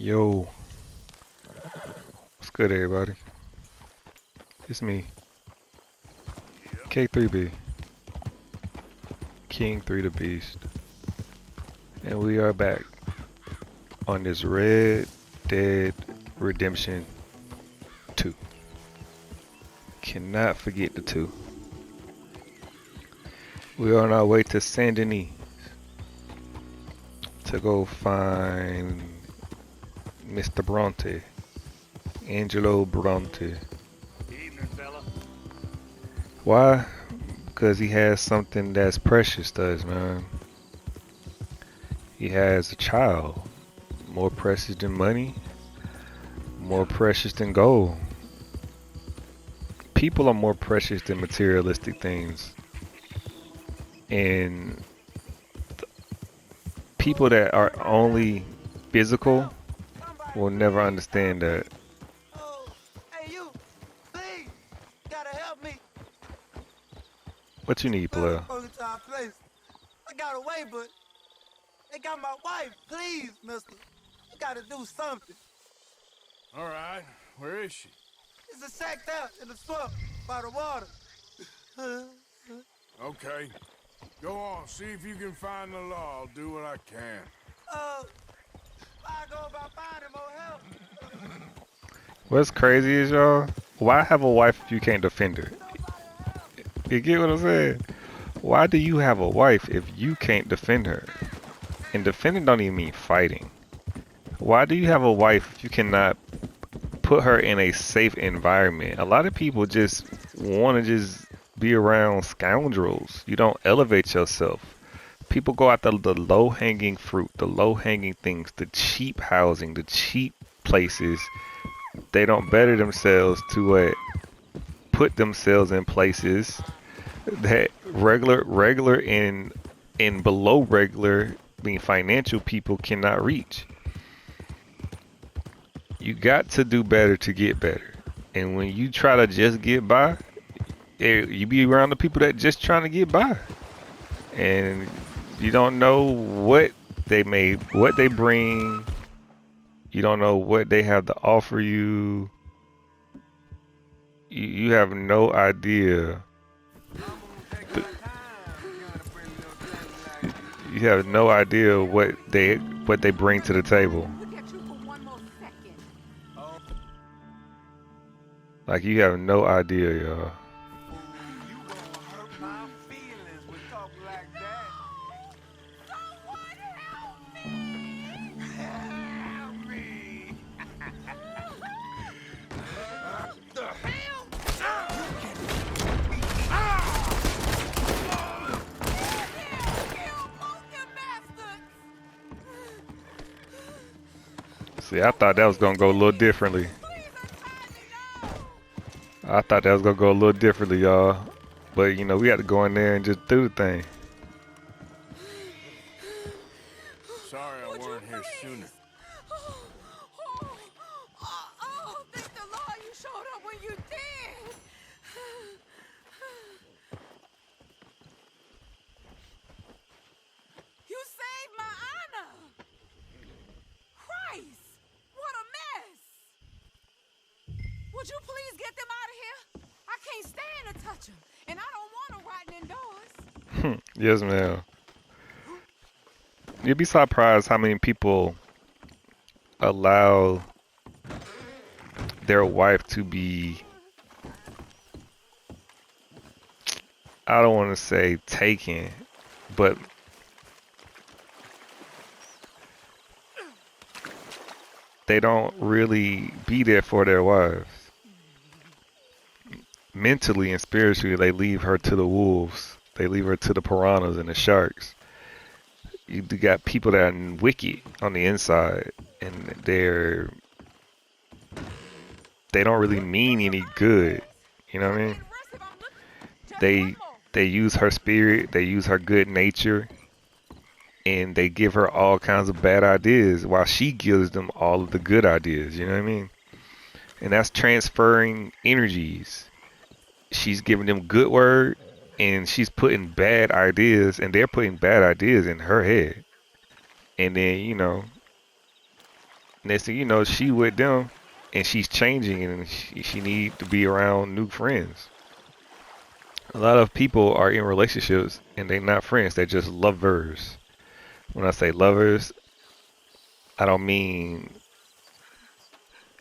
Yo, what's good, everybody? It's me, K3B, King 3 the Beast, and we are back on this Red Dead Redemption 2. Cannot forget the 2. We're on our way to Saint Denis to go find Mr. Bronte, Angelo Bronte. Evening, fella. Why? Because he has something that's precious to us, man. He has a child, more precious than money, more precious than gold. People are more precious than materialistic things. And people that are only physical will never understand that. Oh, hey you, please, gotta help me. What you need, player? Welcome to our place. I got away, but they got my wife. Please, mister, you gotta do something. All right, where is she? It's a shack there in the swamp by the water. Okay, go on, see if you can find the law. I'll do what I can. I go about finding more help. What's crazy is, y'all, why have a wife if you can't defend her? You get what I'm saying? Why do you have a wife if you can't defend her? And defending don't even mean fighting. Why do you have a wife if you cannot put her in a safe environment? A lot of people just want to just be around scoundrels. You don't elevate yourself. People go after the low-hanging fruit, the low-hanging things, the cheap housing, the cheap places. They don't better themselves to put themselves in places that regular and below regular, being financial people, cannot reach. You got to do better to get better. And when you try to just get by, you be around the people that just trying to get by. And you don't know what they bring. You don't know what they have to offer you. You have no idea. You have no idea what they bring to the table. Like, you have no idea, y'all. You gonna hurt my feelings with talking like that. Someone help me! Help me! See, I thought that was gonna go a little differently. I thought that was gonna go a little differently, y'all. But you know, we had to go in there and just do the thing. Sorry I weren't here sooner. Thank the Lord you showed up when you did. You saved my honor. Christ, what a mess. Would you please get them out of here? I can't stand to touch them, and I don't want them rotting indoors. Yes, ma'am. You'd be surprised how many people allow their wife to be, I don't want to say taken, but they don't really be there for their wives. Mentally and spiritually, they leave her to the wolves. They leave her to the piranhas and the sharks. You got people that are wicked on the inside, and they don't really mean any good. You know what I mean? They use her spirit, they use her good nature, and they give her all kinds of bad ideas while she gives them all of the good ideas. You know what I mean? And that's transferring energies. She's giving them good word, and she's putting bad ideas, and they're putting bad ideas in her head. And then, you know, Next thing you know, she with them, and she's changing, and she need to be around new friends. A lot of people are in relationships, and they're not friends. They're just lovers. When I say lovers, I don't mean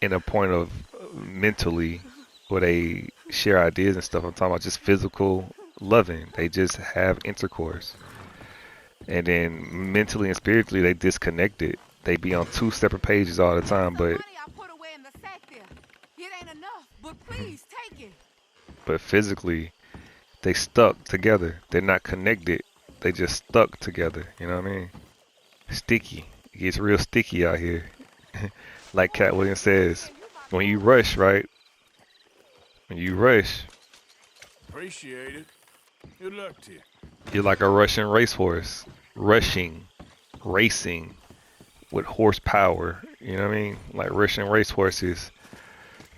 in a point of mentally where they share ideas and stuff. I'm talking about just physical loving. They just have intercourse. And then mentally and spiritually, they disconnected. They be on two separate pages all the time, The but money I put away in the sack there. It ain't enough, but please take it. physically, they stuck together. They're not connected. They just stuck together. You know what I mean? Sticky. It gets real sticky out here. Like Cat Williams says, when you rush, right? When you rush, Appreciate it. Good luck to you. you're like a Russian racehorse, rushing, racing with horsepower. You know what I mean? Like Russian racehorses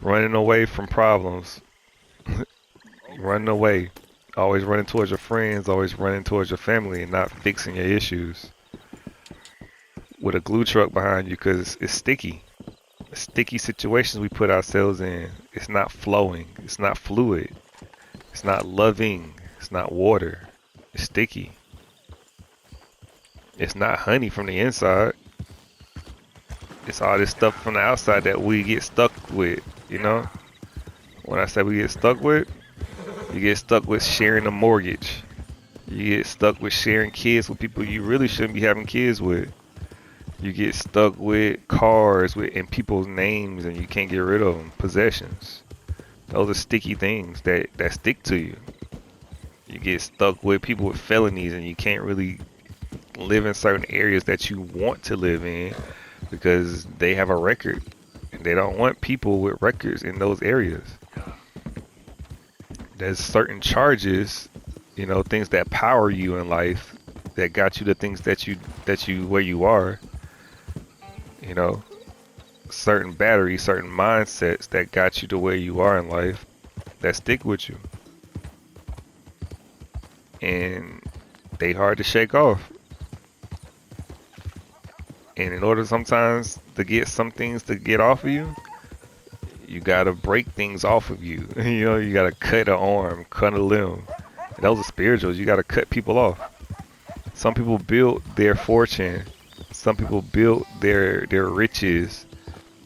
running away from problems, running away, always running towards your friends, always running towards your family, and not fixing your issues. With a glue truck behind you, because it's sticky. Sticky situations we put ourselves in. It's not flowing. It's not fluid. It's not loving. It's not water. It's sticky. It's not honey from the inside. It's all this stuff from the outside that we get stuck with, you know? When I say we get stuck with, you get stuck with sharing a mortgage. You get stuck with sharing kids with people you really shouldn't be having kids with. You get stuck with cars and people's names, and you can't get rid of them. Possessions. Those are sticky things that stick to you. You get stuck with people with felonies, and you can't really live in certain areas that you want to live in because they have a record, and they don't want people with records in those areas. There's certain charges, you know, things that power you in life that got you the things that you where you are. You know, certain batteries, certain mindsets that got you to where you are in life that stick with you. And they hard to shake off. And in order sometimes to get some things to get off of you, you gotta break things off of you. You know, you gotta cut an arm, cut a limb. And those are spirituals. You gotta cut people off. Some people build their fortune. Some people build their riches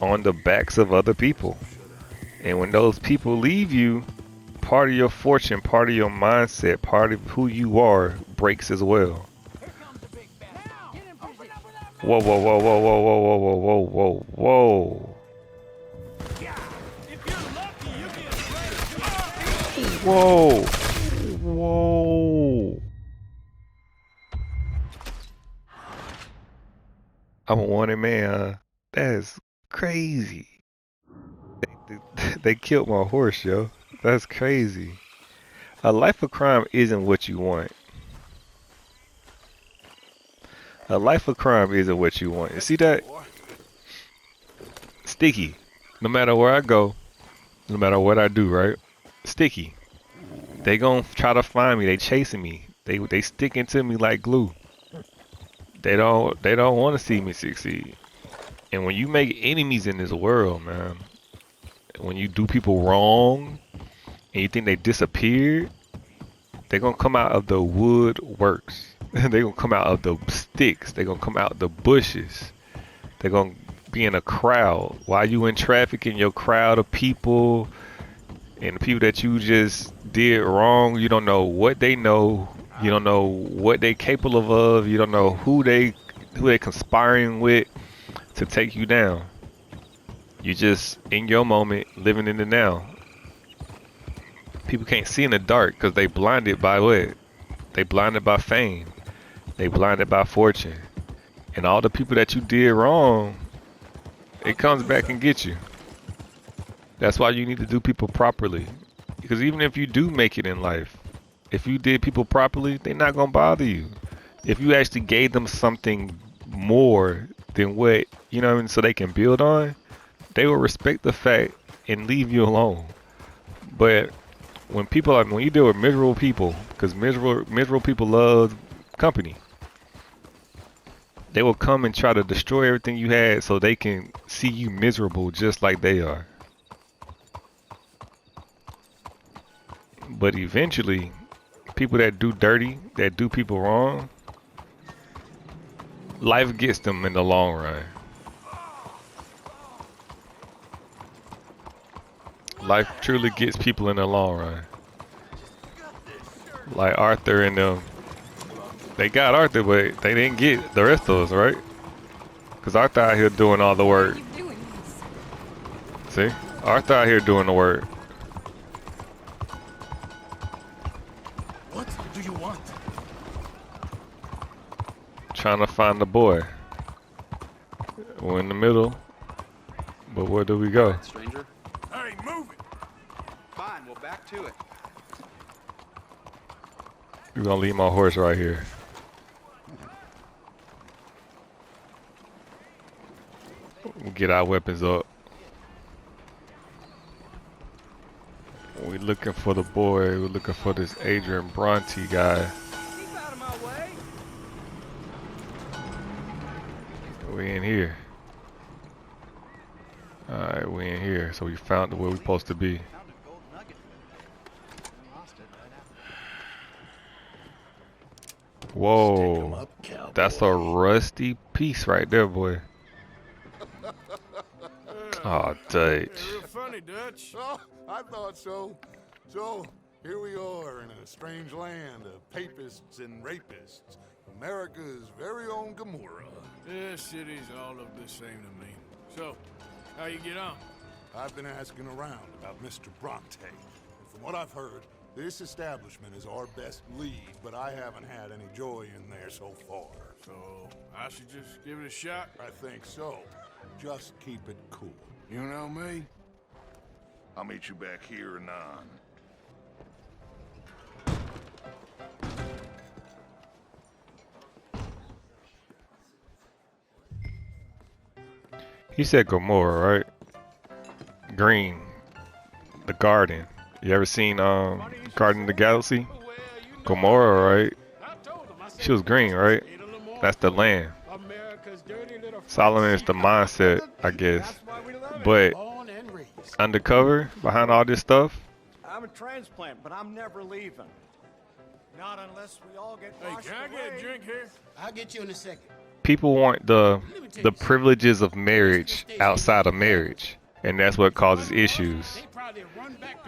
on the backs of other people. And when those people leave you, part of your fortune, part of your mindset, part of who you are breaks as well. Whoa, whoa, whoa, whoa, whoa, whoa, whoa, whoa, whoa, whoa, whoa. Whoa. Whoa. I'm a wanted man. That's crazy. They killed my horse, yo. That's crazy. A life of crime isn't what you want. A life of crime isn't what you want. You see that? Sticky. No matter where I go, no matter what I do, right? Sticky. They gonna try to find me. They chasing me. They sticking to me like glue. They don't want to see me succeed. And when you make enemies in this world, man, when you do people wrong and you think they disappeared, they're gonna come out of the woodworks. They're gonna come out of the sticks. They're gonna come out of the bushes. They're gonna be in a crowd. While you in traffic in your crowd of people and the people that you just did wrong, you don't know what they know. You don't know what they capable of. You don't know who they conspiring with to take you down. You just in your moment, living in the now. People can't see in the dark because they blinded by what? They blinded by fame. They blinded by fortune. And all the people that you did wrong, it comes back and gets you. That's why you need to do people properly. Because even if you do make it in life, if you did people properly, they're not going to bother you. If you actually gave them something more than what, you know what I mean, so they can build on, they will respect the fact and leave you alone. But when you deal with miserable people, because miserable people love company. They will come and try to destroy everything you had so they can see you miserable just like they are. But eventually, people that do dirty, that do people wrong, life gets them in the long run. Life truly gets people in the long run. Like Arthur and them. They got Arthur, but they didn't get the rest of us, right? Because Arthur out here doing all the work. Why are you doing this? See? Arthur out here doing the work. What do you want? Trying to find the boy. We're in the middle. But where do we go? Stranger. Hey, move it! Fine, well, back to it. We're gonna leave my horse right here. We'll get our weapons up. We're looking for the boy. We're looking for this Adrian Bronte guy. Keep out of my way. We in here. Alright, we in here. So we found where we're supposed to be. Whoa. That's a rusty piece right there, boy. Oh, Dutch. Real funny, Dutch. Oh, I thought so. So, here we are in a strange land of papists and rapists. America's very own Gomorrah. This city's all look the same to me. So, how you get on? I've been asking around about Mr. Bronte. And from what I've heard, this establishment is our best lead, but I haven't had any joy in there so far. So, I should just give it a shot? I think so. Just keep it cool. You know me? I'll meet you back here anon. He said Gomorrah, right? Green. The garden. You ever seen Garden of the Galaxy? Gomorrah, right? She was green, right? That's the land. Solomon is the mindset, I guess. But undercover, behind all this stuff, I'm a transplant, but I'm never leaving. Not unless we all get Hey, washed can I get a away. drink here? I'll get you in a second. people want the privileges of marriage outside of marriage. And that's what causes issues.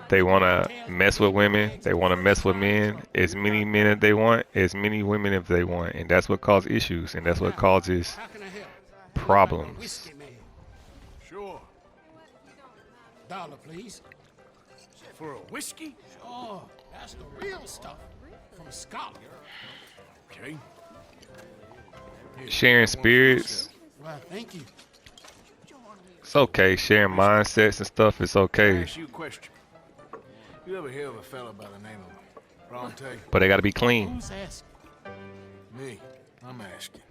They want to mess with women. They want to mess with men. As many men as they want, as many women if they want. And that's what causes issues. And that's what causes problems. Sure. $1, please. For a whiskey? Oh, that's the real stuff from Scotland. Okay. Sharing spirits. Well, thank you. It's okay. Sharing mindsets and stuff. It's I'll okay. ask you a question. You ever hear of a fella by the name of Bronte? But they got to be clean. Who's asking? Me. I'm asking.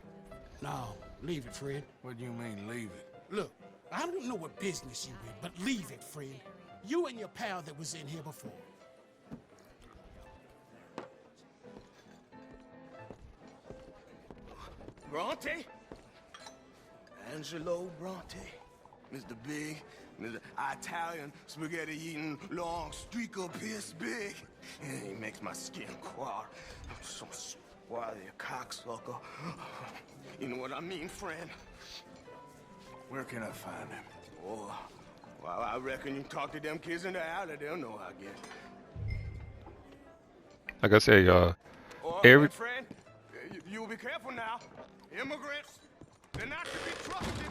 No, leave it, Fred. What do you mean, leave it? Look, I don't know what business you in, but leave it, Fred. You and your pal that was in here before. Bronte? Angelo Bronte. Mr. Big, Mr. Italian, spaghetti-eating, long streak of piss big. And he makes my skin crawl. I'm so swarthy, a cocksucker. You know what I mean, friend? Where can I find him? Oh, well, I reckon you talk to them kids in the alley, they'll know, I guess. Like I said, y'all. Oh, Every- my friend, you'll be careful now. Immigrants, they're not to be trusted.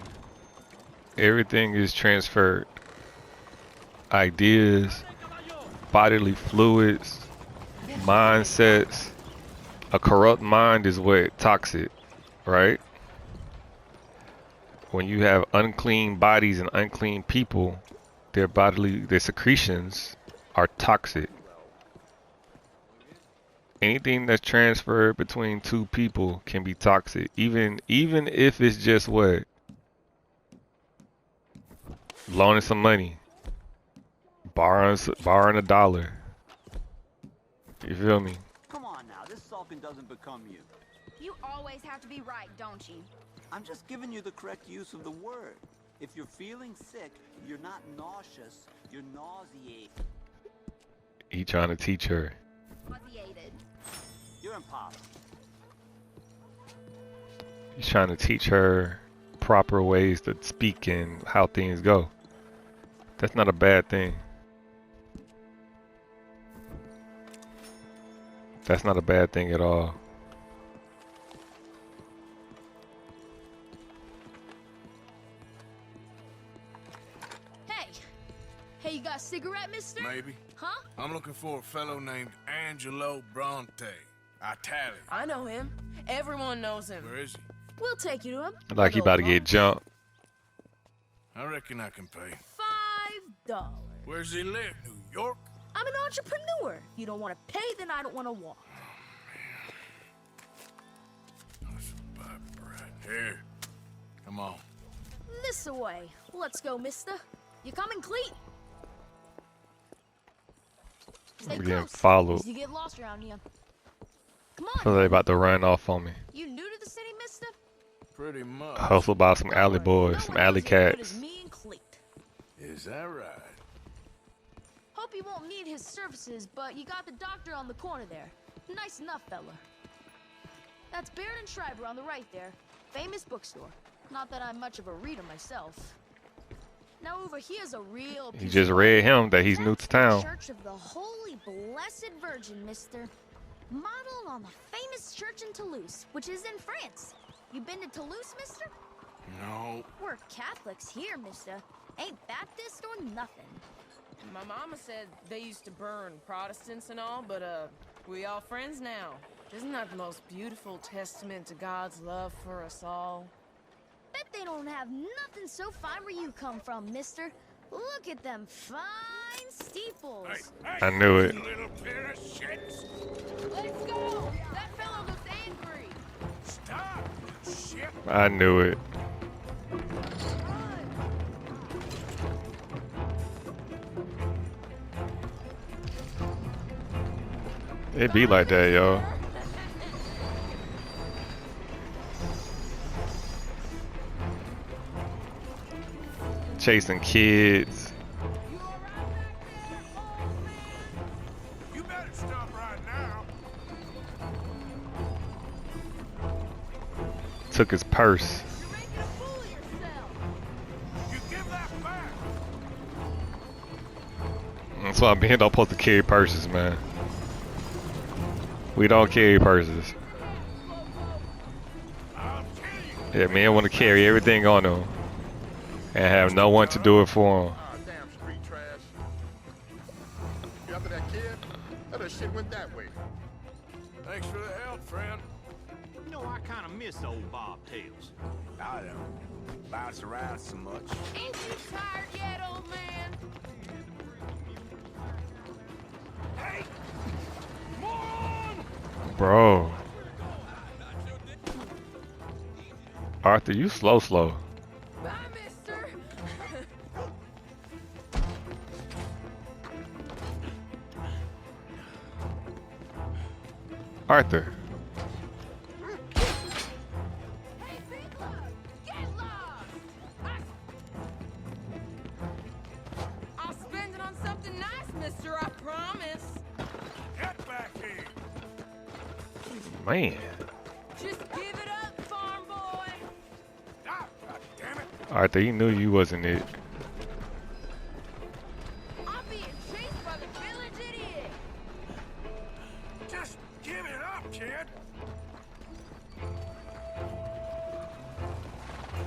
Everything is transferred. Ideas, bodily fluids, mindsets. A corrupt mind is what toxic, right? When you have unclean bodies and unclean people, their secretions are toxic. Anything that's transferred between two people can be toxic, even if it's just what? Loaning some money, borrowing $1. You feel me? Come on now, this sulking doesn't become you. You always have to be right, don't you? I'm just giving you the correct use of the word. If you're feeling sick, you're not nauseous, you're nauseated. He trying to teach her. Nauseated. You're impossible. He's trying to teach her proper ways to speak and how things go. That's not a bad thing. That's not a bad thing at all. Hey, you got a cigarette, mister? Maybe. Huh? I'm looking for a fellow named Angelo Bronte. Italian. I know him. Everyone knows him. Where is he? We'll take you to him. Like he about to get jumped. I reckon I can pay. $5. Where's he live? New York? I'm an entrepreneur. If you don't want to pay, then I don't want to walk. That's about right. Here. Come on. This away. Let's go, mister. You coming, Cleet? Stay I'm getting close. followed. You get lost around here. Come I feel on. they about to run off on me. You new to the city, mister? Pretty much. Hustle by some alley boys, No some one alley knows as good cats. as me and Cleet. Is that right? Hope you won't need his services, but you got the doctor on the corner there. Nice enough, fella. That's Baird and Schreiber on the right there. Famous bookstore. Not that I'm much of a reader myself. Now over here's a real He just read him that he's new to town. Church of the Holy Blessed Virgin, mister. Modeled on the famous church in Toulouse, which is in France. You been to Toulouse, mister? No. We're Catholics here, mister. Ain't Baptist or nothing. My mama said they used to burn Protestants and all, but we all friends now. Isn't that the most beautiful testament to God's love for us all? Bet they don't have nothing so fine where you come from, mister. Look at them fine steeples. I knew it. Little pair of shits. Let's go! That fellow looks angry. Stop, shit. I knew it. It be like that, yo. Chasing kids. You better stop right now. Took his purse. You're making a fool of yourself. You give that back. That's why men don't supposed to carry purses, man. We don't carry purses. I'll kill you. Yeah, men want to carry everything on them and have no one to do it for them. Ah, damn street trash. You after that kid? That shit went that way. Thanks for the help, friend. You know, I kind of miss old bobtails. I don't bounce around so much. Ain't you tired yet, old man? Hey! Moron! Bro. Arthur, you slow. Bye, mister. Arthur. Hey, people! Get lost! I'll spend it on something nice, mister, I promise. Get back here! Man. Just give it up, farm boy. Ah, God damn it! Arthur, you knew you wasn't it. I'm being chased by the village idiot. Just give it up, kid!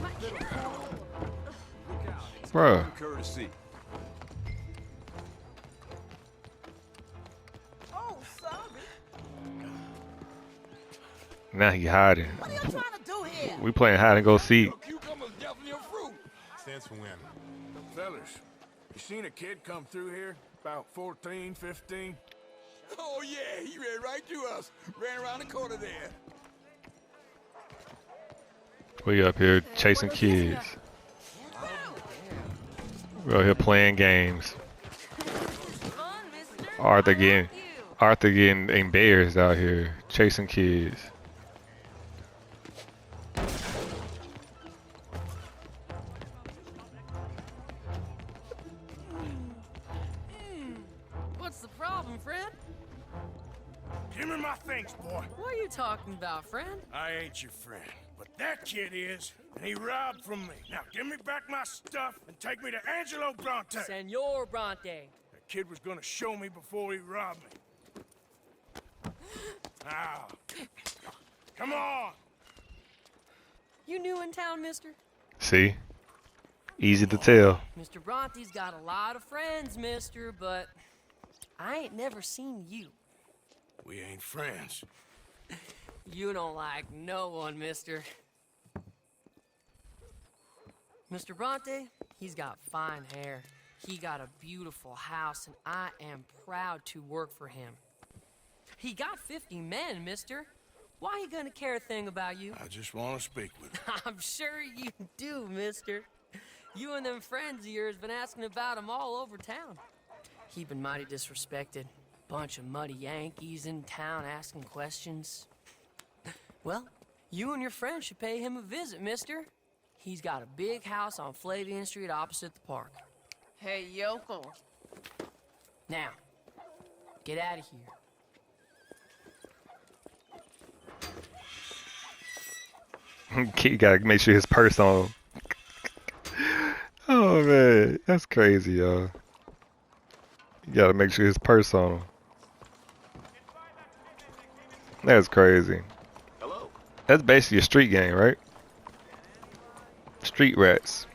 My careful. Bruh. Courtesy. Oh, sorry. Now he hiding. What are you trying to do here? We playing hide and go seek. Cucumber's definitely a fruit. Stands for when? Fellas, you seen a kid come through here? About 14, 15? Oh, yeah, he ran right to us. Ran around the corner there. We up here chasing kids. We out here playing games. Fun, mister. Arthur I getting like you. embarrassed out here chasing kids. What's the problem, friend? Give me my things, boy. What are you talking about, friend? I ain't your friend, but that kid is, and he robbed from me. Now give me back my stuff and take me to Angelo Bronte. Senor Bronte. That kid was gonna show me before he robbed me. Now, come on. You new in town, mister? See? Easy to tell. Mr. Bronte's got a lot of friends, mister, but I ain't never seen you. We ain't friends. You don't like no one, mister. Mr. Bronte, he's got fine hair. He got a beautiful house, and I am proud to work for him. He got 50 men, mister. Why he gonna care a thing about you? I just want to speak with him. I'm sure you do, mister. You and them friends of yours been asking about him all over town. He been mighty disrespected. Bunch of muddy Yankees in town asking questions. Well, you and your friend should pay him a visit, mister. He's got a big house on Flavian Street opposite the park. Hey, yokel. Now, get out of here. You gotta make sure his purse on. Oh man, that's crazy, y'all. You gotta make sure his purse on him. That's crazy. Hello. That's basically a street game, right? Street rats.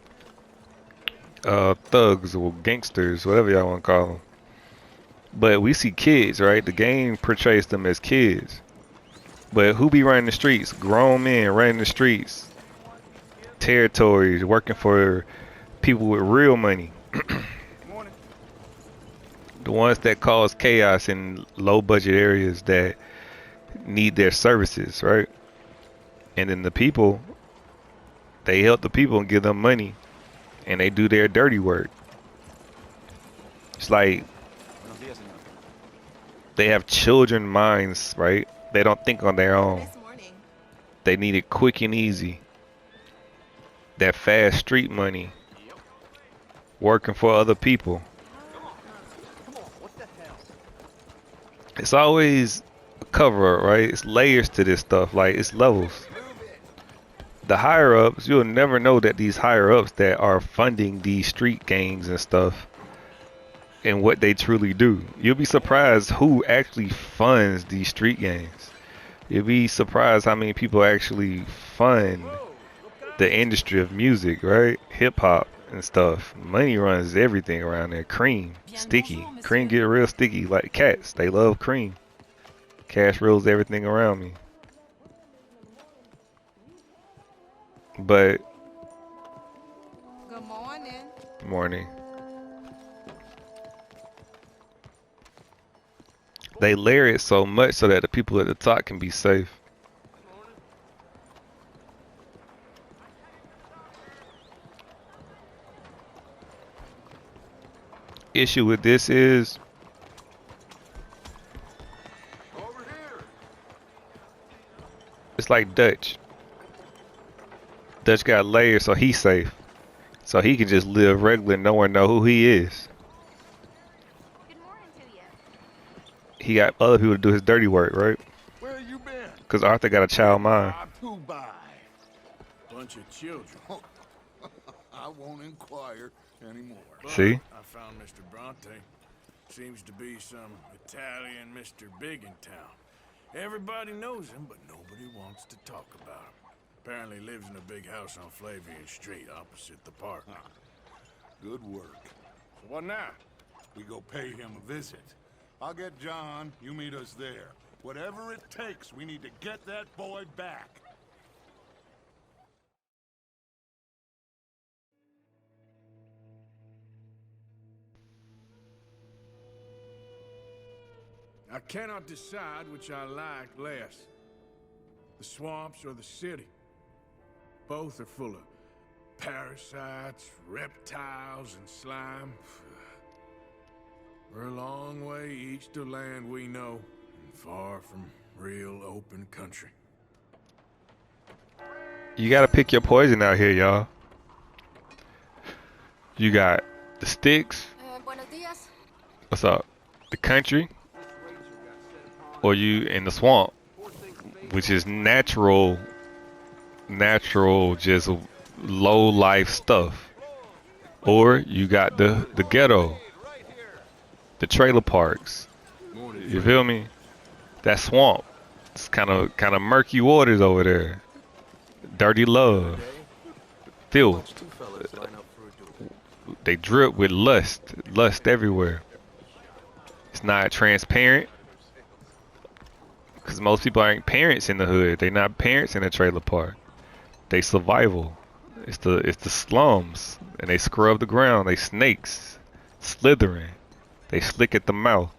Thugs or gangsters, whatever y'all want to call them. But we see kids, right? The game portrays them as kids. But who be running the streets? Grown men running the streets. Territories, working for people with real money. The ones that cause chaos in low budget areas that need their services, right? And then the people, they help the people and give them money, and they do their dirty work. It's like they have children minds, right? They don't think on their own. They need it quick and easy. That fast street money. Working for other people. It's always a cover up, right? It's layers to this stuff. Like, it's levels. The higher ups, you'll never know that these higher ups that are funding these street gangs and stuff and what they truly do. You'll be surprised who actually funds these street gangs. You'll be surprised how many people actually fund the industry of music, right? Hip hop and stuff. Money runs everything around there. Cream, sticky. Cream get real sticky like cats. They love cream. Cash rules everything around me. But Good morning. morning. They layer it so much so that the people at the top can be safe. Issue with this is it's like Dutch. Dutch got layers so he's safe. So he can just live regular and no one know who he is. He got other people to do his dirty work, right? Where you been? Because Arthur got a child mind. Who by? Bunch of children. I won't inquire anymore. But See? I found Mr. Bronte. Seems to be some Italian Mr. Big in town. Everybody knows him, but nobody wants to talk about him. Apparently lives in a big house on Flavian Street opposite the park. Good work. So what now? We go pay him a visit. I'll get John, you meet us there. Whatever it takes, we need to get that boy back. I cannot decide which I like less. The swamps or the city. Both are full of parasites, reptiles, and slime. We're a long way east of land we know, and far from real open country. You gotta pick your poison out here, y'all. You got the sticks. Buenos dias. What's up? the country, or you in the swamp, which is natural, just low life stuff, or you got the ghetto, the trailer parks. You feel me? That swamp. It's kind of murky waters over there. Dirty love, filth. They drip with lust everywhere. It's not transparent because most people aren't parents in the hood. They not parents in the trailer park. They survival. It's the slums, and they scrub the ground. They snakes, slithering. They slick at the mouth.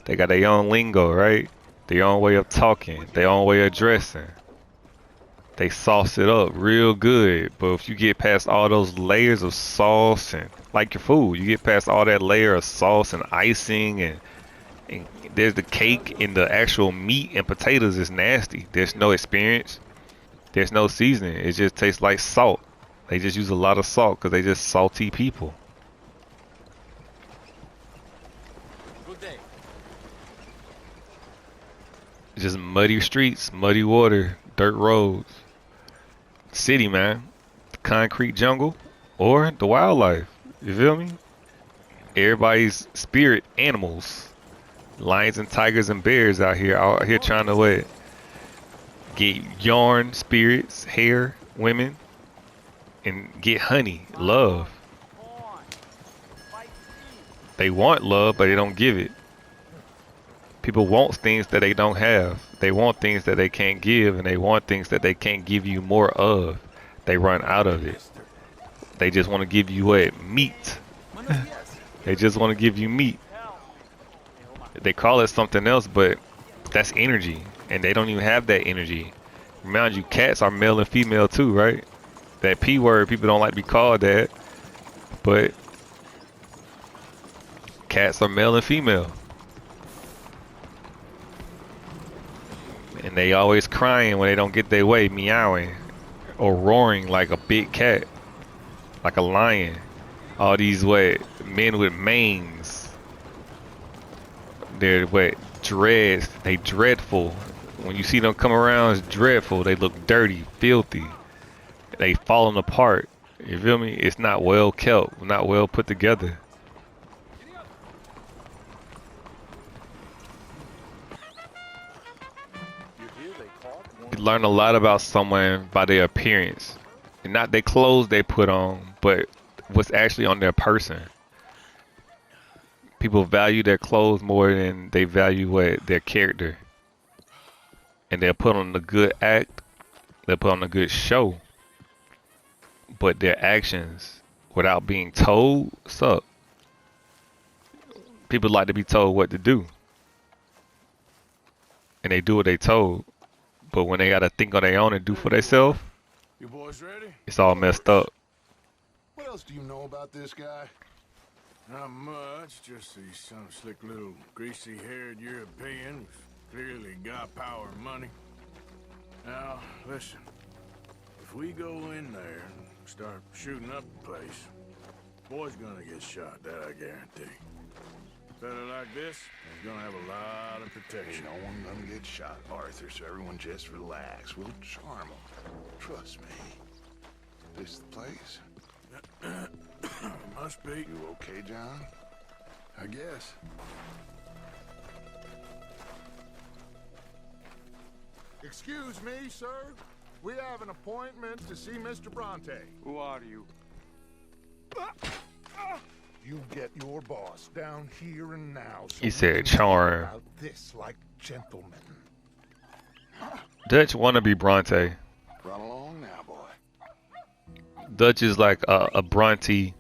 They got their own lingo, right? Their own way of talking. Their own way of dressing. They sauce it up real good, but if you get past all those layers of sauce and like your food, you get past all that layer of sauce and icing and there's the cake and the actual meat and potatoes is nasty. There's no experience. There's no seasoning. It just tastes like salt. They just use a lot of salt because they just salty people. Good day. Just muddy streets, muddy water, dirt roads. City, man. The concrete jungle or the wildlife. You feel me? Everybody's spirit animals. Lions and tigers and bears out here trying to get yarn, spirits, hair, women, and get honey, love. They want love, but they don't give it. People want things that they don't have. They want things that they can't give, and they want things that they can't give you more of. They run out of it. They just want to give you meat. They just want to give you meat. They call it something else, but that's energy, and they don't even have that energy. Remind you, cats are male and female too, right? That P word, people don't like to be called that, but cats are male and female. And they always crying when they don't get their way, meowing or roaring like a big cat, like a lion. All these men with manes. They're dreads. They dreadful. When you see them come around, it's dreadful. They look dirty, filthy. They falling apart. You feel me? It's not well kept, not well put together. You learn a lot about someone by their appearance, and not their clothes they put on, but what's actually on their person. People value their clothes more than they value their character, and they'll put on a good act, they'll put on a good show, but their actions, without being told, suck. People like to be told what to do, and they do what they told. But when they gotta think on their own and do for themselves, You boys ready? it's all messed up. What else do you know about this guy? Not much, just he's some slick little greasy-haired European who's clearly got power and money. Now, listen, if we go in there and start shooting up the place, boy's gonna get shot, that I guarantee. Fella like this is gonna have a lot of protection. No one gonna get shot, Arthur, so everyone just relax. We'll charm them. Trust me. This the place? Must be. You okay, John? I guess. Excuse me, sir. We have an appointment to see Mr. Bronte. Who are you? You get your boss down here and now. So He said charm. about this like gentlemen. Dutch wanna be Bronte. Run along now, boy. Dutch is like a Bronte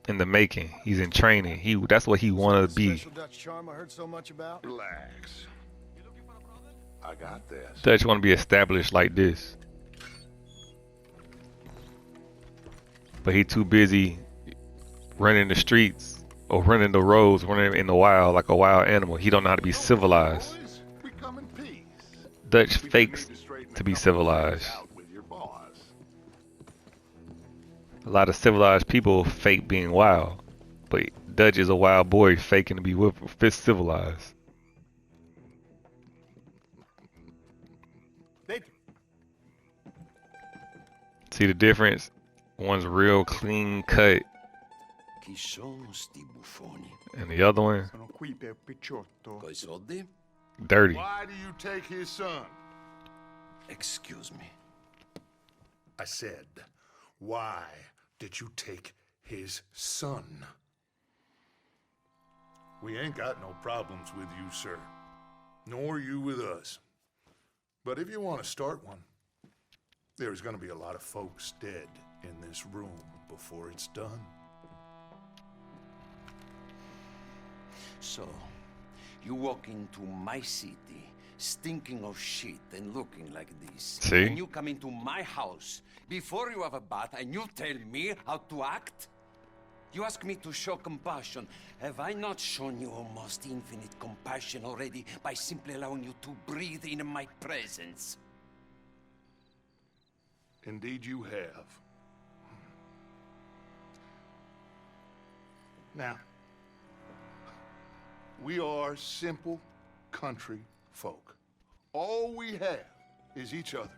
in the making. He's in training. That's what he wanted to be. Special Dutch charm I heard so much about. Relax. I got this. Dutch want to be established like this, but he too busy running the streets or running the roads, running in the wild like a wild animal. He don't know how to be civilized. Boys, we come in peace. Dutch fakes to be civilized. Out with your boss. A lot of civilized people fake being wild. But Dutch is a wild boy faking to be civilized. See the difference? One's real clean cut. Chi sono sti buffoni? And the other one, Sono qui per Picciotto. Coi soldi? dirty. Why do you take his son? Excuse me. I said, why did you take his son? We ain't got no problems with you, sir. Nor you with us. But if you want to start one, there's gonna be a lot of folks dead in this room before it's done. So, you walk into my city, stinking of shit and looking like this. See? And you come into my house before you have a bath and you tell me how to act? You ask me to show compassion. Have I not shown you almost infinite compassion already by simply allowing you to breathe in my presence? Indeed you have. Now, we are simple country folk. All we have is each other.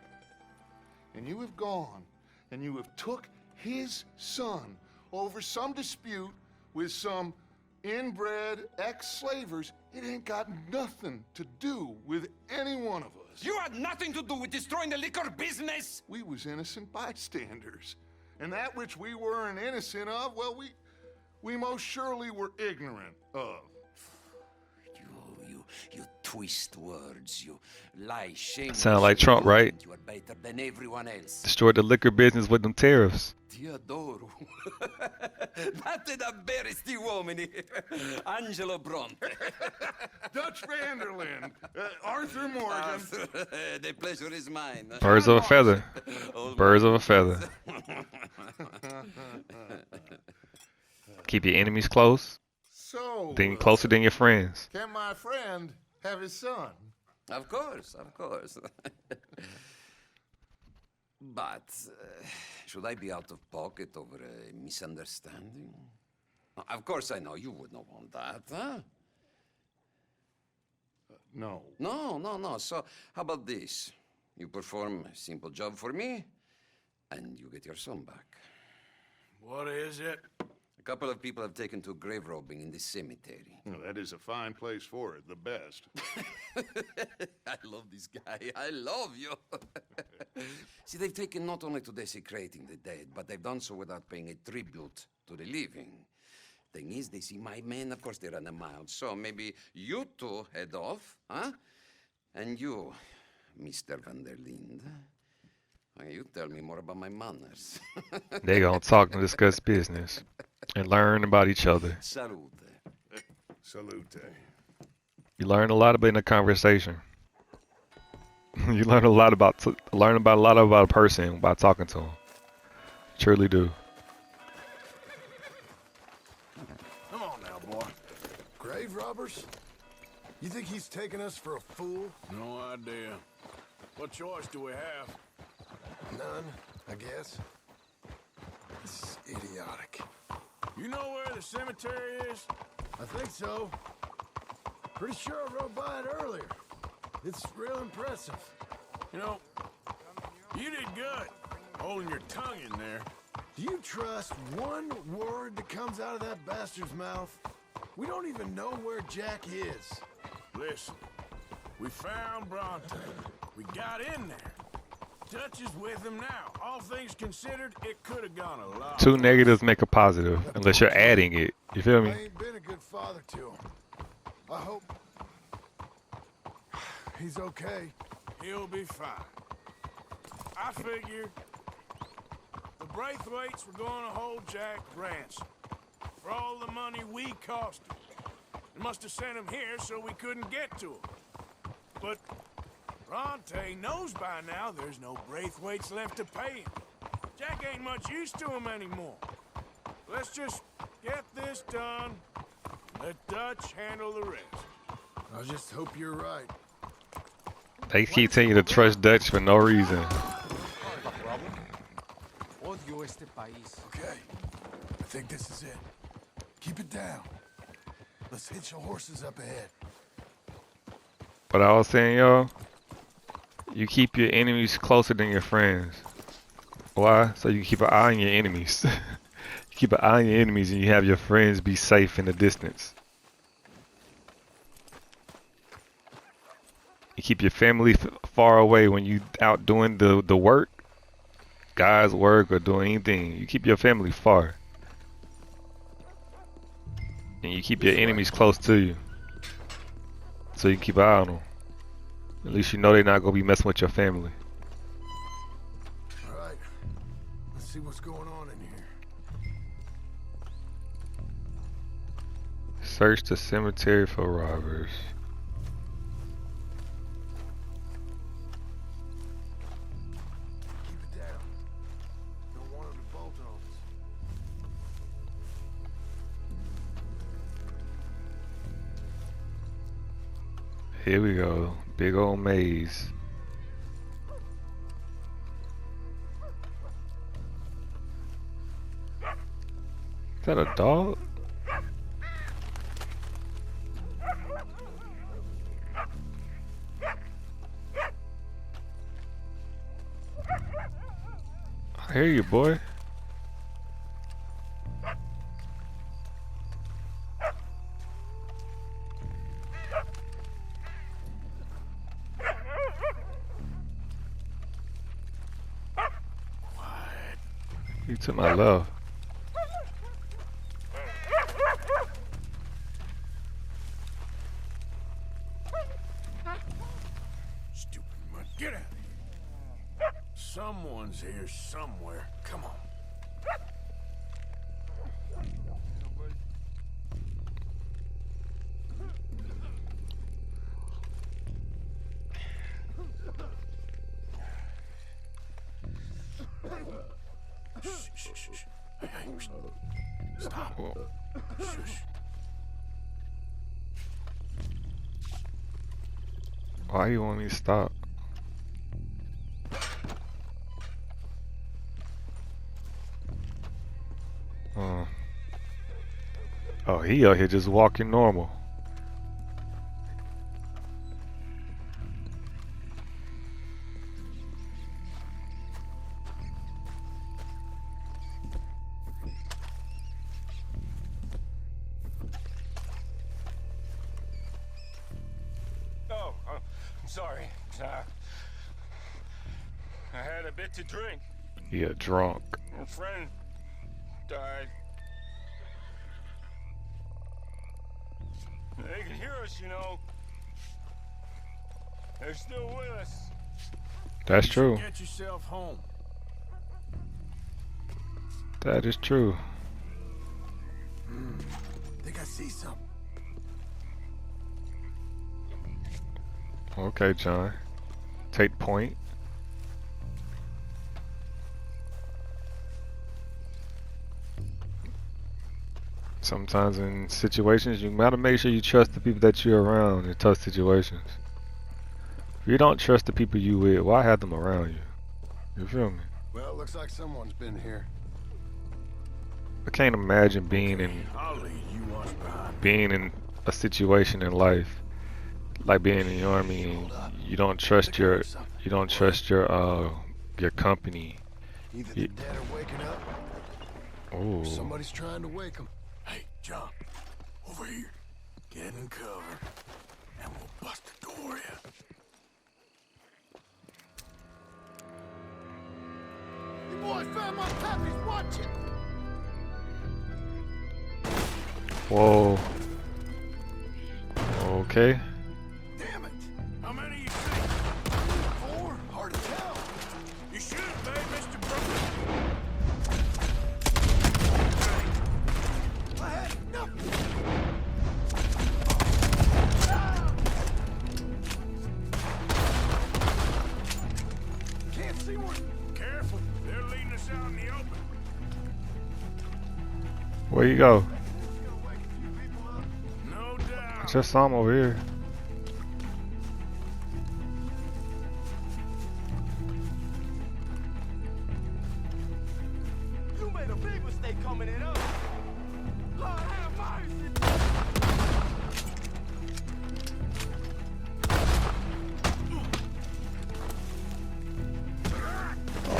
And you have gone and you have took his son over some dispute with some inbred ex-slavers. It ain't got nothing to do with any one of us. You had nothing to do with destroying the liquor business! We was innocent bystanders. And that which we weren't innocent of, well, we most surely were ignorant of. You twist words, you lie shamelessly. Sound like Trump, right? You are better than everyone else. Destroyed the liquor business with them tariffs. Ti adoro. Date da bere sti uomini. Angelo Bronte. Dutch Vanderland, Arthur Morgan. The pleasure is mine. Birds of a feather. Birds of a feather. Keep your enemies close. So, Then closer than your friends. can my friend have his son? Of course, of course. But should I be out of pocket over a misunderstanding? Of course I know you would not want that, huh? No. No. So how about this? You perform a simple job for me, and you get your son back. What is it? A couple of people have taken to grave robbing in this cemetery. Well, that is a fine place for it, the best. I love this guy. I love you. See, they've taken not only to desecrating the dead, but they've done so without paying a tribute to the living. Thing is, they see my men, of course they run a mile. So maybe you two head off, huh? And you, Mr. Van der Linde, you tell me more about my manners. They gonna talk and discuss business and learn about each other. Salute. Salute. You learn a lot about in a conversation. You learn a lot about a person by talking to them. Truly do. Come on now, boy. Grave robbers? You think he's taking us for a fool? No idea. What choice do we have? None, I guess. This is idiotic. You know where the cemetery is? I think so. Pretty sure I rode by it earlier. It's real impressive. You know, you did good holding your tongue in there. Do you trust one word that comes out of that bastard's mouth? We don't even know where Jack is. Listen, we found Bronte. We got in there. Dutch is with him now. All things considered, it could have gone a lot. Two negatives make a positive, unless you're adding it. You feel me? I ain't been a good father to him. I hope he's okay. He'll be fine. I figured the Braithwaites were going to hold Jack ransom for all the money we cost him. They must have sent him here so we couldn't get to him. But Bronte knows by now there's no Braithwaites left to pay him. Jack ain't much use to him anymore. Let's just get this done. Let Dutch handle the rest. I just hope you're right. They continue to trust Dutch for no reason. Okay, I think this is it. Keep it down. Let's hitch your horses up ahead. But I was saying, yo, you keep your enemies closer than your friends. Why? So you keep an eye on your enemies. You keep an eye on your enemies and you have your friends be safe in the distance. You keep your family far away when you out doing the work, guys work or doing anything. You keep your family far. And you keep your enemies close to you. So you can keep an eye on them. At least you know they're not going to be messing with your family. All right. Let's see what's going on in here. Search the cemetery for robbers. Keep it down. Don't want them to bolt on us. Here we go. Big old maze. Is that a dog? I hear you, boy. You to my left. Stupid mutt. Get out of here. Someone's here somewhere. Come on. Shh. Hey, stop. Shush. Why you want me to stop? Oh, he out here just walking normal. I'm sorry. I had a bit to drink. Yeah, drunk. A friend died. They can hear us, you know. They're still with us. That's true. Get yourself home. That is true. Think I see something. Okay, John. Take point. Sometimes in situations, you gotta make sure you trust the people that you're around in tough situations. If you don't trust the people you with, why have them around you? You feel me? Well, looks like someone's been here. I can't imagine being I'll lead you on behind. being in a situation in life like being in the army and you don't trust your company. Either the dead are waking up, Oh, or somebody's trying to wake them. Hey, John. Over here. Get in cover. And we'll bust the door in. You boys found my puppies, watch it! whoa. Okay. Damn it! How many you see? 4? Hard to tell. You should have paid Mr. Brooks. I had enough! Can't see one. Careful. They're leading us out in the open. Where you go? No I doubt. just saw him over here. You made a big mistake coming in us. Lord have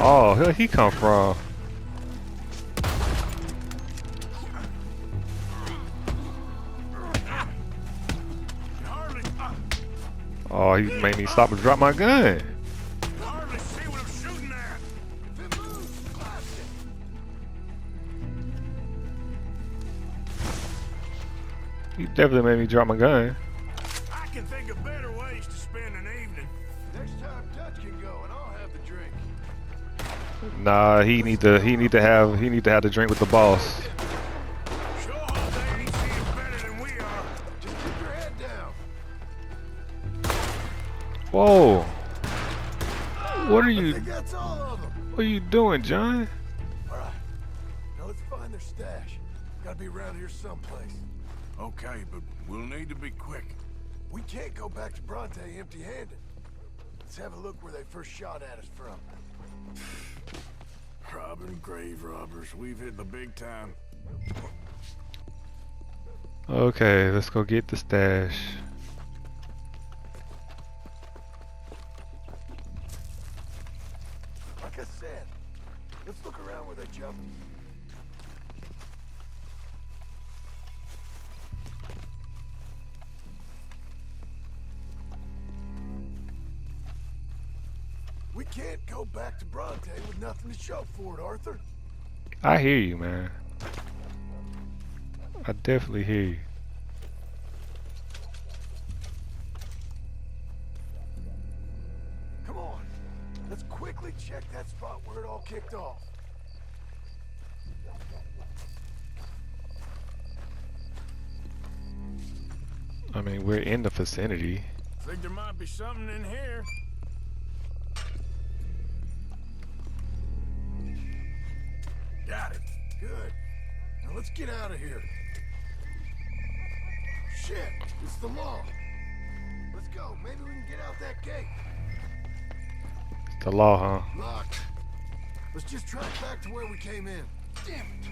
Oh, where he come from? Oh, he made me stop and drop my gun. Hardly see what I'm shooting at. If it moves, blast it. He definitely made me drop my gun. I can think of better ways to spend an evening. Next time Dutch can go and I'll have the drink. Nah, he need to have the drink with the boss. Sure hope they ain't seeing better than we are. Just keep your head down. Whoa. What are I you think that's all of them. what are you doing, John? All right. Now let's find their stash. Gotta be around here someplace. Okay, but we'll need to be quick. We can't go back to Bronte empty-handed. Let's have a look where they first shot at us from. Robbing grave robbers, we've hit the big time. Okay, let's go get the stash. Like I said, let's look around where they jumped. We can't go back to Bronte with nothing to show for it, Arthur. I hear you, man. I definitely hear you. Come on, let's quickly check that spot where it all kicked off. I mean, we're in the vicinity. Think there might be something in here. Got it. Good. Now let's get out of here. Shit, it's the law. Let's go. Maybe we can get out that gate. It's the law, huh? Locked. Let's just track back to where we came in. Damn it.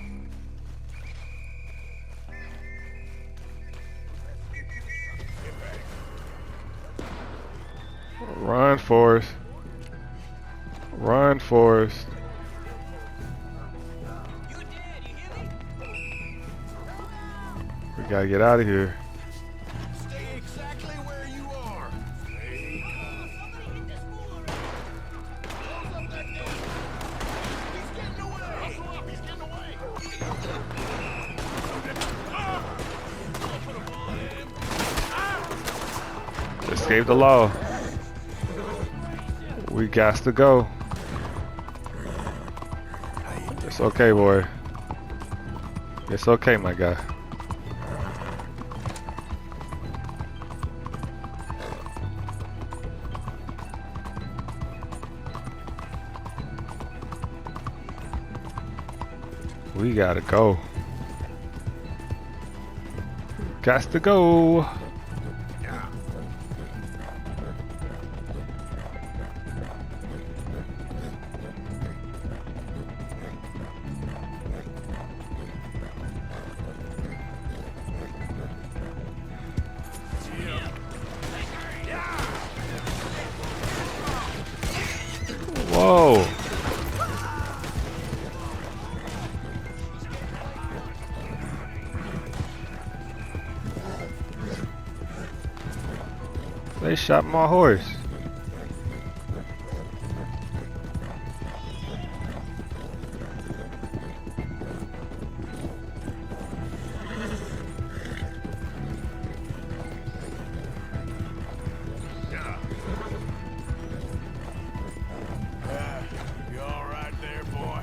Run, Forrest. Run, Forrest. We gotta get out of here. Stay exactly where you are. Close up that gate. He's getting away. Hustle up, he's getting away. Escape the law. We got to go. It's okay, boy. It's okay, my guy. We gotta go. Got to go. Whoa. They shot my horse. You all right there, boy?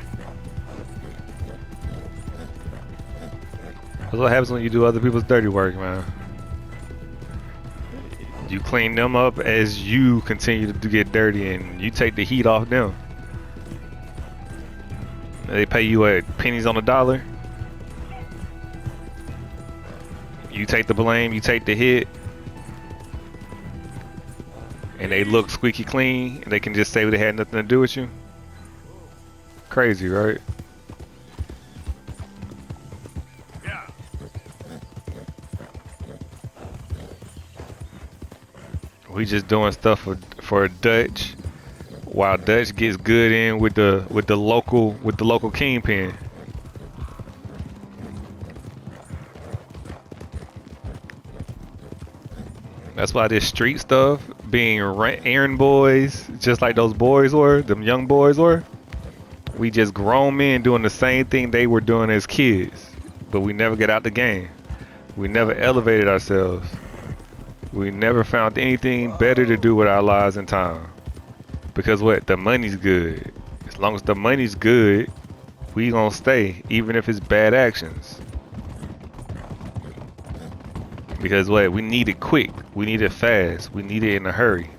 That's what happens when you do other people's dirty work, man. You clean them up as you continue to get dirty, and you take the heat off them. They pay you at pennies on the dollar. You take the blame, you take the hit, and they look squeaky clean, and they can just say they had nothing to do with you. Crazy, right? We just doing stuff for Dutch while Dutch gets good in with the local kingpin. That's why this street stuff, being errand boys, just like those boys were, them young boys were. We just grown men doing the same thing they were doing as kids, but we never get out the game. We never elevated ourselves. We never found anything better to do with our lives and time. Because what? The money's good. As long as the money's good, we gonna stay, even if it's bad actions. Because what? We need it quick. We need it fast. We need it in a hurry.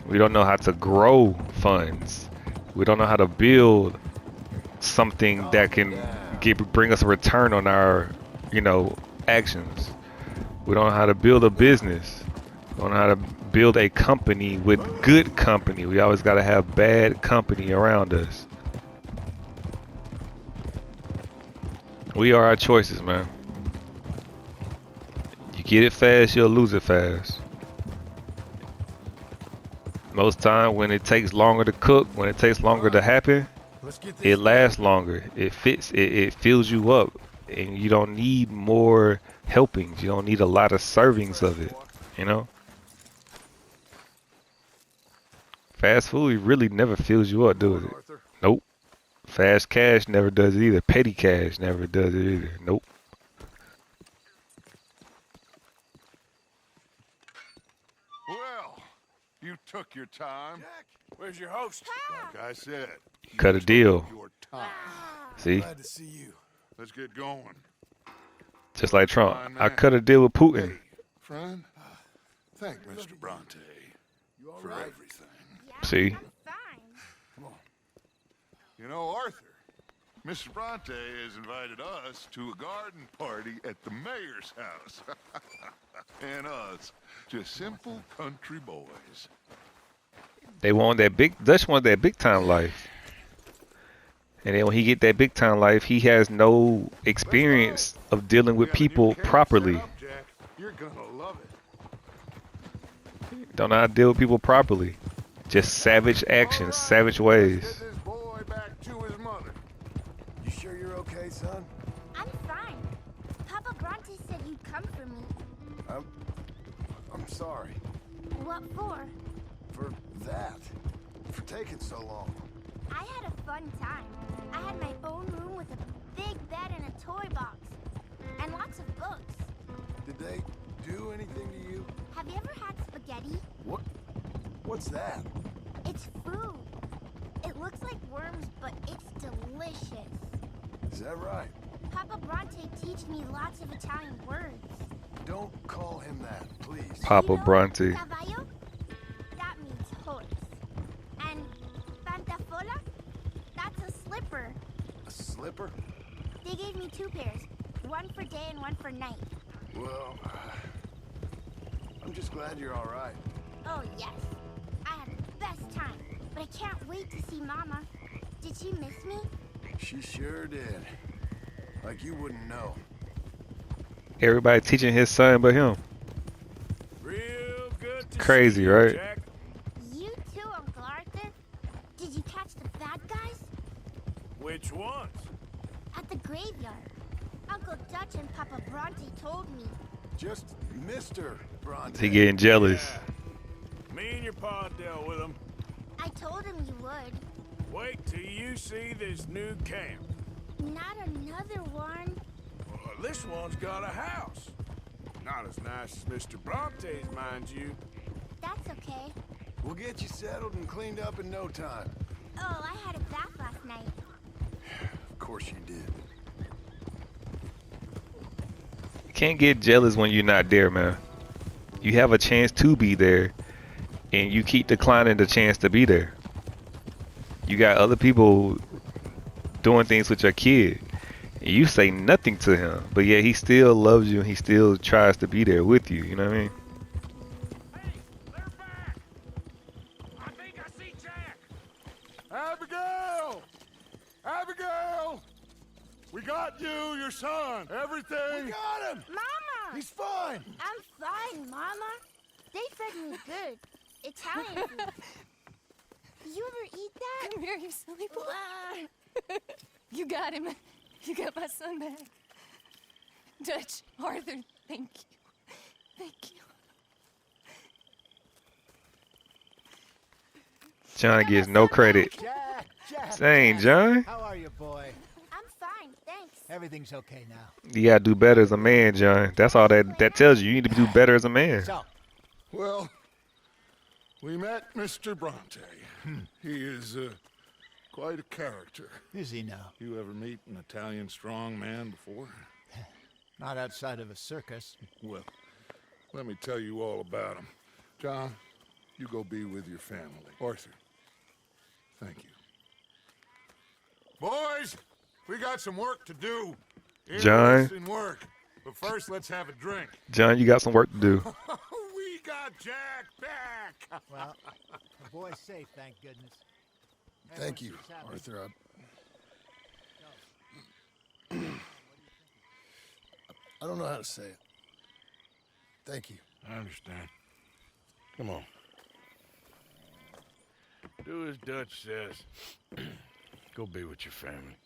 We don't know how to grow funds. We don't know how to build something that can bring us a return on our, actions. We don't know how to build a business. We don't know how to build a company with good company. We always got to have bad company around us. We are our choices, man. You get it fast, you'll lose it fast. Most time when it takes longer to cook, when it takes longer to happen, it lasts longer. It fits, it fills you up. And you don't need more helpings. You don't need a lot of servings of it, Fast food really never fills you up, does it? Nope. Fast cash never does it either. Petty cash never does it either. Nope. Well, you took your time. Jack, where's your host? Like I said, Cut a deal. your time. See? Glad to see you. Let's get going. Just like Trump. I cut a deal with Putin. Hey, friend, thank Mr. Bronte for everything. See? You know, Arthur, Mr. Bronte has invited us to a garden party at the mayor's house. And us, just simple country boys. They want that Dutch wants that big time life. And then when he get that big time life, he has no experience of dealing with people properly. You're gonna love it. Don't know how to deal with people properly. Just savage actions, savage ways. Get this boy back to his mother. You sure you're okay, son? I'm fine. Papa Bronte said you'd come for me. I'm sorry. What for? For that. For taking so long. I had a fun time. I had my own room with a big bed and a toy box. And lots of books. Did they do anything to you? Have you ever had spaghetti? What? What's that? It's food. It looks like worms, but it's delicious. Is that right? Papa Bronte teach me lots of Italian words. Don't call him that, please. Papa Bronte. Caballo? That means horse. And pantafola? That's a slipper. A slipper? They gave me 2 pairs. One for day and one for night. Well, I'm just glad you're all right. Oh, yes. I had the best time. But I can't wait to see Mama. Did she miss me? She sure did. Like you wouldn't know. Everybody teaching his son but him. Real good to Crazy, see you, right? Jack. You too, Uncle Arthur. Did you catch the bad guys? Which ones? At the graveyard. Uncle Dutch and Papa Bronte told me. Just Mr. Bronte. He getting jealous. Yeah. Me and your pa dealt with them. I told him you would. Wait till you see this new camp. Not another one. Well, this one's got a house. Not as nice as Mr. Bronte's, mind you. That's okay. We'll get you settled and cleaned up in no time. Oh, I had a bath last night. Of course you did. You can't get jealous when you're not there, man. You have a chance to be there, and you keep declining the chance to be there. You got other people doing things with your kid. And you say nothing to him, but yet he still loves you and he still tries to be there with you. You know what I mean? Hey, they're back. I think I see Jack. Abigail! Abigail! We got you, your son. Everything. We got him! Mama! He's fine! I'm fine, Mama. They fed me good. Italian food. You ever eat that? Come here, you silly boy. You got him. You got my son back. Dutch, Arthur, thank you. Thank you. John gets no credit. Saying, John, How are you, boy? I'm fine, thanks. Everything's okay now. you gotta do better as a man, John. That's all that tells you. You need to do better as a man. So, Well, we met Mr. Bronte. He is quite a character. is he now? You ever meet an Italian strong man before? Not outside of a circus. Well, let me tell you all about him. John, you go be with your family. Arthur, thank you. Boys, we got some work to do. John. Interesting work. But first, let's have a drink. John, you got some work to do. We got Jack back. Well, the boy's safe, thank goodness. Thank you, Arthur. I don't know how to say it. Thank you. I understand. Come on. Do as Dutch says. Go be with your family.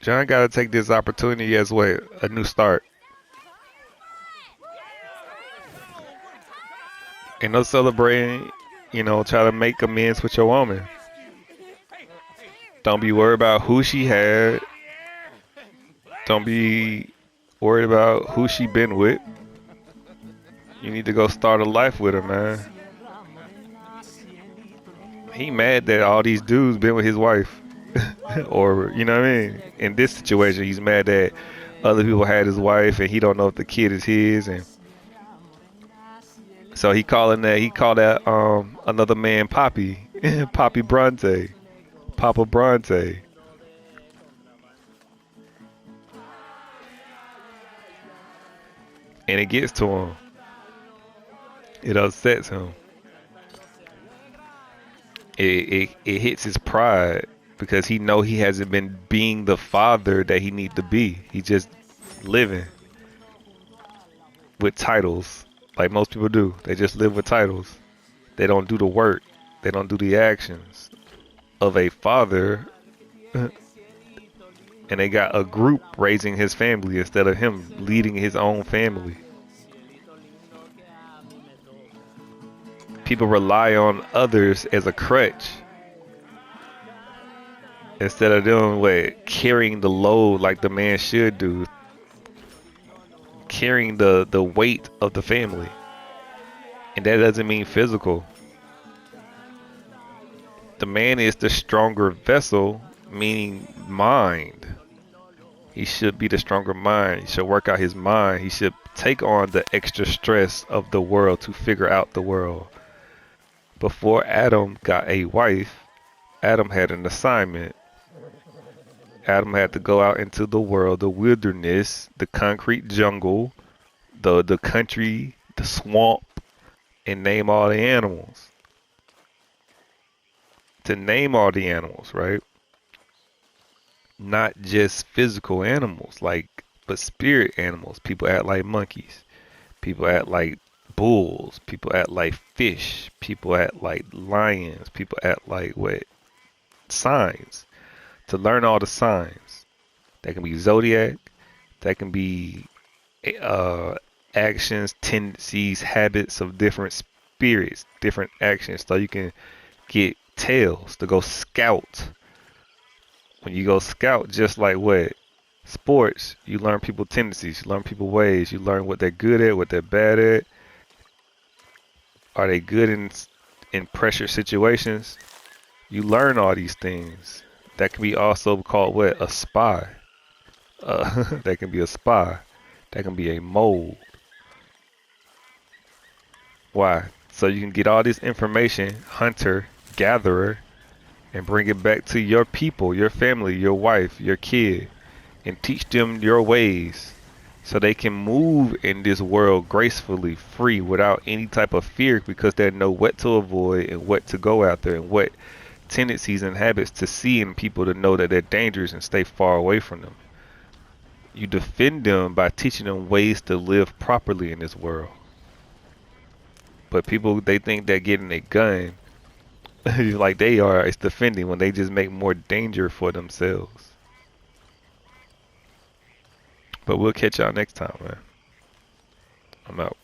John gotta take this opportunity as well, a new start. Ain't no celebrating, try to make amends with your woman. Don't be worried about who she had. Don't be worried about who she been with. You need to go start a life with her, man. He mad that all these dudes been with his wife. Or, you know what I mean? In this situation, he's mad that other people had his wife and he don't know if the kid is his. And so he called that another man Poppy. Poppy Bronte. Papa Bronte. And it gets to him. It upsets him. It hits his pride because he know he hasn't been being the father that he need to be. He just living with titles like most people do. They just live with titles. They don't do the work. They don't do the actions of a father. And they got a group raising his family instead of him leading his own family. People rely on others as a crutch instead of doing carrying the load like the man should do, carrying the weight of the family. And that doesn't mean physical. The man is the stronger vessel, meaning mind. He should be the stronger mind. He should work out his mind. He should take on the extra stress of the world to figure out the world. Before Adam got a wife, Adam had an assignment. Adam had to go out into the world, the wilderness, the concrete jungle, the country, the swamp, and name all the animals. To name all the animals, right? Not just physical animals, but spirit animals. People act like monkeys. People act like bulls. People act like fish. People act like lions. People act like signs. To learn all the signs. That can be zodiac. That can be actions, tendencies, habits of different spirits, different actions. So you can get tails to go scout. When you go scout, just like sports, you learn people tendencies, you learn people ways, you learn what they're good at, what they're bad at. Are they good in pressure situations? You learn all these things. That can be also called a spy. That can be a spy. That can be a mole. Why? So you can get all this information, hunter, gatherer, and bring it back to your people, your family, your wife, your kid, and teach them your ways so they can move in this world gracefully, free, without any type of fear, because they know what to avoid and what to go after and what tendencies and habits to see in people to know that they're dangerous and stay far away from them. You defend them by teaching them ways to live properly in this world. But people, they think that getting a gun, like they are, is defending when they just make more danger for themselves. But we'll catch y'all next time, man. I'm out.